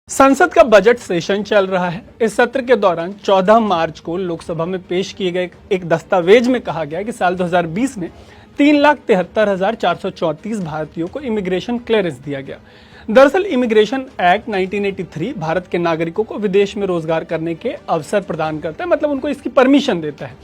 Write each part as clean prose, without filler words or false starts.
संसद का budget session चल रहा है। इस सत्र के दौरान 14 मार्च को लोकसभा में पेश किए गए एक दस्तावेज में कहा गया कि साल 2020 में 3,73,434 भारतीयों को इमिग्रेशन क्लियरेंस दिया गया। दरअसल इमिग्रेशन एक्ट 1983 भारत के नागरिकों को विदेश में रोजगार करने के अवसर प्रदान करता है, मतलब उनको इसकी परमिशन देता है।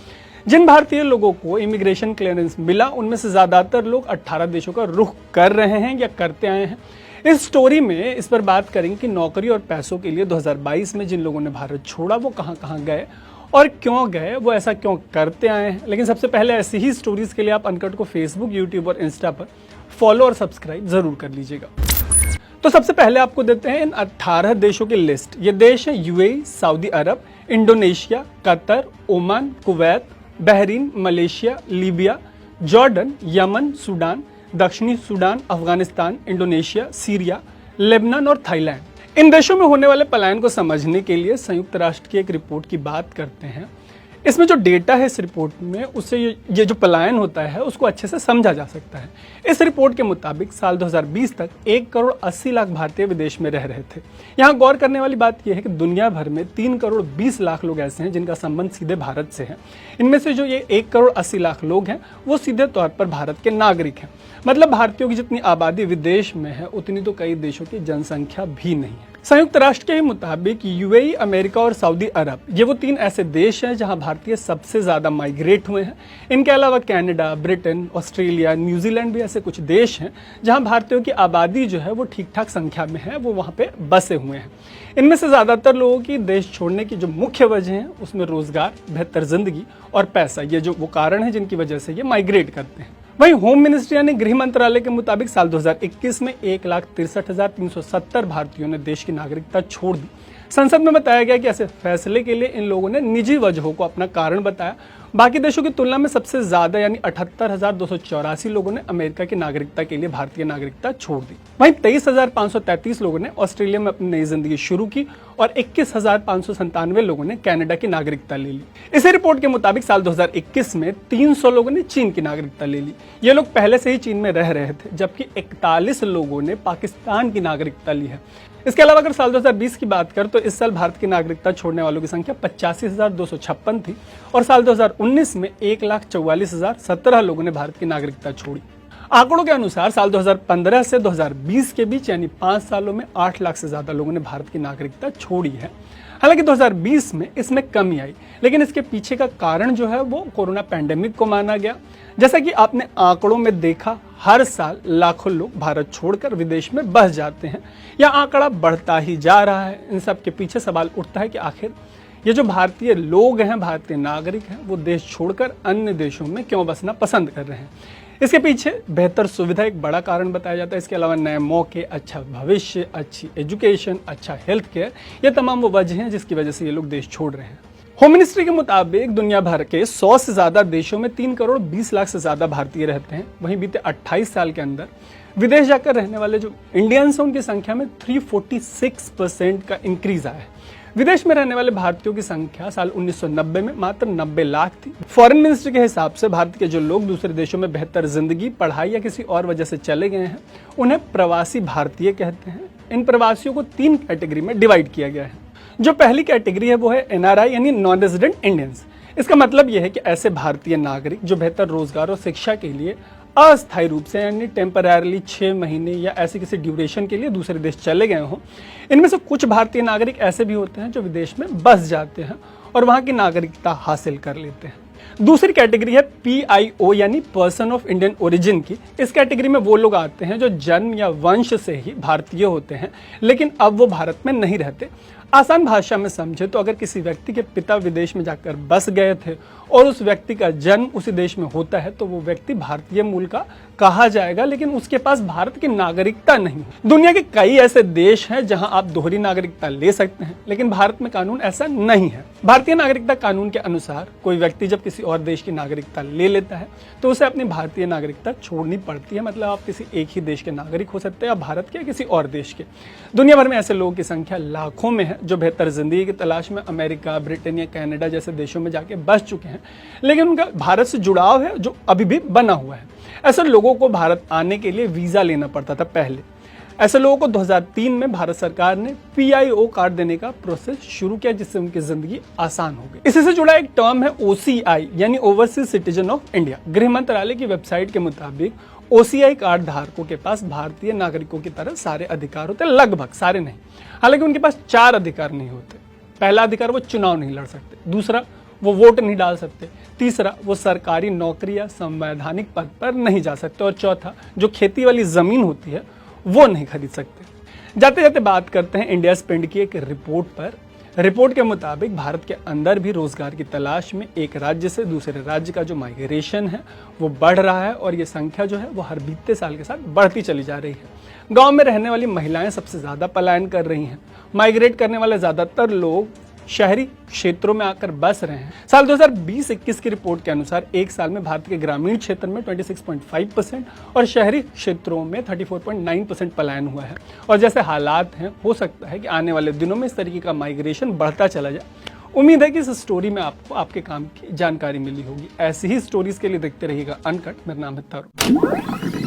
जिन भारतीय लोगों को इमिग्रेशन क्लियरेंस मिला उनमें से ज्यादातर लोग 18 देशों का रुख कर रहे हैं या करते आए हैं। इस स्टोरी में इस पर बात करेंगे कि नौकरी और पैसों के लिए 2022 में जिन लोगों ने भारत छोड़ा वो कहां कहां गए और क्यों गए, वो ऐसा क्यों करते आए हैं। लेकिन सबसे पहले ऐसी ही स्टोरीज के लिए आप अनकट को फेसबुक, यूट्यूब और इंस्टा पर फॉलो और सब्सक्राइब जरूर कर लीजिएगा। तो सबसे पहले आपको देते हैं इन 18 देशों की लिस्ट। ये देश है UAE, Saudi Arab, Indonesia, Qatar, Oman, Kuwait, Bahrain, Malaysia, Libya, Jordan, Yemen, Sudan, दक्षिणी Sudan, Afghanistan, Indonesia, Syria, Lebanon और थाईलैंड। इन देशों में होने वाले पलायन को समझने के लिए संयुक्त राष्ट्र की एक रिपोर्ट की बात करते हैं। इसमें जो डेटा है इस रिपोर्ट में, उससे ये जो पलायन होता है उसको अच्छे से समझा जा सकता है। इस रिपोर्ट के मुताबिक साल 2020 तक 1,80,00,000 भारतीय विदेश में रह रहे थे। यहाँ गौर करने वाली बात यह है कि दुनिया भर में 3,20,00,000 लोग ऐसे हैं जिनका संबंध सीधे भारत से है। इनमें से जो ये 1,80,00,000 लोग हैं वो सीधे तौर पर भारत के नागरिक हैं। मतलब भारतीयों की जितनी आबादी विदेश में है उतनी तो कई देशों की जनसंख्या भी नहीं है। संयुक्त राष्ट्र के मुताबिक यूएई, अमेरिका और सऊदी अरब ये वो 3 ऐसे देश हैं जहां भारतीय सबसे ज्यादा माइग्रेट हुए हैं। इनके अलावा कनाडा, ब्रिटेन, ऑस्ट्रेलिया, न्यूजीलैंड भी ऐसे कुछ देश हैं जहां भारतीयों की आबादी जो है वो ठीक ठाक संख्या में है, वो वहां पे बसे हुए हैं। इनमें से ज्यादातर लोगों की देश छोड़ने की जो मुख्य वजह है उसमें रोजगार, बेहतर जिंदगी और पैसा, ये जो वो कारण है जिनकी वजह से ये माइग्रेट करते हैं। वहीं होम मिनिस्ट्री यानी गृह मंत्रालय के मुताबिक साल 2021 में 1,63,370 भारतीयों ने देश की नागरिकता छोड़ दी। संसद में बताया गया कि ऐसे फैसले के लिए इन लोगों ने निजी वजहों को अपना कारण बताया। बाकी देशों की तुलना में सबसे ज्यादा यानी 78,284 लोगों ने अमेरिका की नागरिकता के लिए भारतीय नागरिकता छोड़ दी। वहीं 23,533 लोगों ने ऑस्ट्रेलिया में अपनी नई जिंदगी शुरू की और 21,597 लोगों ने कनाडा की नागरिकता ले ली। इसी रिपोर्ट के मुताबिक साल 2021 में 300 लोगों ने चीन की नागरिकता ले ली। ये लोग पहले से ही चीन में रह रहे थे, जबकि 41 लोगों ने पाकिस्तान की नागरिकता ली है। इसके अलावा अगर साल 2020 की बात करें तो इस साल भारत की नागरिकता छोड़ने वालों की संख्या 85,256 थी और साल 2019 में 1,44,017 लोगों ने भारत की नागरिकता छोड़ी। आंकड़ों के अनुसार साल 2015 से 2020 के बीच यानी 5 सालों में 8 लाख से ज्यादा लोगों ने भारत की नागरिकता छोड़ी है। हालांकि 2020 में इसमें कमी आई, लेकिन इसके पीछे का कारण जो है वो कोरोना पैंडेमिक को माना गया। जैसा कि आपने आंकड़ों में देखा, हर साल लाखों लोग भारत छोड़कर विदेश में बस जाते हैं। यह आंकड़ा बढ़ता ही जा रहा है। इन सब के पीछे सवाल उठता है कि आखिर ये जो भारतीय लोग हैं, भारतीय नागरिक हैं, वो देश छोड़कर अन्य देशों में क्यों बसना पसंद कर रहे हैं। इसके पीछे बेहतर सुविधा एक बड़ा कारण बताया जाता है। इसके अलावा नए मौके, अच्छा भविष्य, अच्छी एजुकेशन, अच्छा हेल्थ केयर, ये तमाम वो वजह हैं जिसकी वजह से ये लोग देश छोड़ रहे हैं। होम मिनिस्ट्री के मुताबिक दुनिया भर के 100 से ज्यादा देशों में 3,20,00,000 से ज्यादा भारतीय रहते हैं। वहीं बीते 28 साल के अंदर विदेश जाकर रहने वाले जो इंडियंस हैं उनकी संख्या में 346% का इंक्रीज आया है। विदेश में रहने वाले भारतीयों की संख्या साल 1990 में मात्र 90 लाख थी। फॉरेन मिनिस्ट्री के हिसाब से भारत के जो लोग दूसरे देशों में बेहतर जिंदगी, पढ़ाई या किसी और वजह से चले गए हैं उन्हें प्रवासी भारतीय कहते हैं। इन प्रवासियों को 3 कैटेगरी में डिवाइड किया गया है। जो पहली कैटेगरी है वो है एनआरआई यानी नॉन रेजिडेंट इंडियंस। इसका मतलब यह है कि ऐसे भारतीय नागरिक जो बेहतर रोजगार और शिक्षा के लिए अस्थायी रूप से यानी टेम्पररीली 6 महीने या ऐसे किसी ड्यूरेशन के लिए दूसरे देश चले गए हों। इनमें से कुछ भारतीय नागरिक ऐसे भी होते हैं जो विदेश में बस जाते हैं और वहां की नागरिकता हासिल कर लेते हैं। दूसरी कैटेगरी है PIO यानी पर्सन ऑफ इंडियन ओरिजिन की। इस कैटेगरी में वो लोग आते हैं जो जन्म या वंश से ही भारतीय होते हैं, लेकिन अब वो भारत में नहीं रहते। आसान भाषा में समझे तो अगर किसी व्यक्ति के पिता विदेश में जाकर बस गए थे और उस व्यक्ति का जन्म उसी देश में होता है तो वो व्यक्ति भारतीय मूल का कहा जाएगा, लेकिन उसके पास भारत की नागरिकता नहीं। दुनिया के कई ऐसे देश हैं जहां आप दोहरी नागरिकता ले सकते हैं, लेकिन भारत में कानून ऐसा नहीं है। भारतीय नागरिकता कानून के अनुसार कोई व्यक्ति जब किसी और देश की नागरिकता ले लेता है तो उसे अपनी भारतीय नागरिकता छोड़नी पड़ती है। मतलब आप किसी एक ही देश के नागरिक हो सकते हैं या भारत के किसी और देश के। दुनिया भर में ऐसे लोगों की संख्या लाखों में है जो बेहतर जिंदगी की तलाश में अमेरिका, ब्रिटेन या कनाडा जैसे देशों में जाके बस चुके हैं, लेकिन उनका भारत से जुड़ाव है जो अभी भी बना हुआ है। ऐसे लोगों को भारत आने के लिए वीजा लेना पड़ता था पहले। ऐसे लोगों को 2003 में भारत सरकार ने PIO कार्ड देने का प्रोसेस शुरू किया, जिससे उनकी जिंदगी आसान हो गई। इसी से जुड़ा एक टर्म है OCI यानी ओवरसीज सिटीजन ऑफ इंडिया। गृह मंत्रालय की वेबसाइट के मुताबिक OCI कार्ड धारकों के पास भारतीय नागरिकों की तरह सारे अधिकार होते, लगभग सारे नहीं। हालांकि उनके पास 4 अधिकार नहीं होते। पहला अधिकार, वो चुनाव नहीं लड़ सकते। दूसरा, वो वोट नहीं डाल सकते। तीसरा, वो सरकारी नौकरी या संवैधानिक पद पर नहीं जा सकते। और चौथा, जो खेती वाली जमीन होती है वो नहीं खरीद सकते। जाते जाते बात करते हैं इंडिया स्पेंड की एक रिपोर्ट पर। रिपोर्ट के मुताबिक भारत के अंदर भी रोजगार की तलाश में एक राज्य से दूसरे राज्य का जो माइग्रेशन है वो बढ़ रहा है, और ये संख्या जो है वो हर बीतते साल के साथ बढ़ती चली जा रही है। गांव में रहने वाली महिलाएं सबसे ज्यादा पलायन कर रही हैं। माइग्रेट करने वाले ज्यादातर लोग शहरी क्षेत्रों में आकर बस रहे हैं। साल 2020-21 की रिपोर्ट के अनुसार एक साल में भारत के ग्रामीण क्षेत्र में 26.5% और शहरी क्षेत्रों में 34.9% पलायन हुआ है। और जैसे हालात हैं, हो सकता है कि आने वाले दिनों में इस तरीके का माइग्रेशन बढ़ता चला जाए। उम्मीद है कि इस स्टोरी में आपको आपके काम की जानकारी मिली होगी। ऐसी ही स्टोरीज के लिए देखते रहिएगा अनकट। मेरा नाम है तरुण।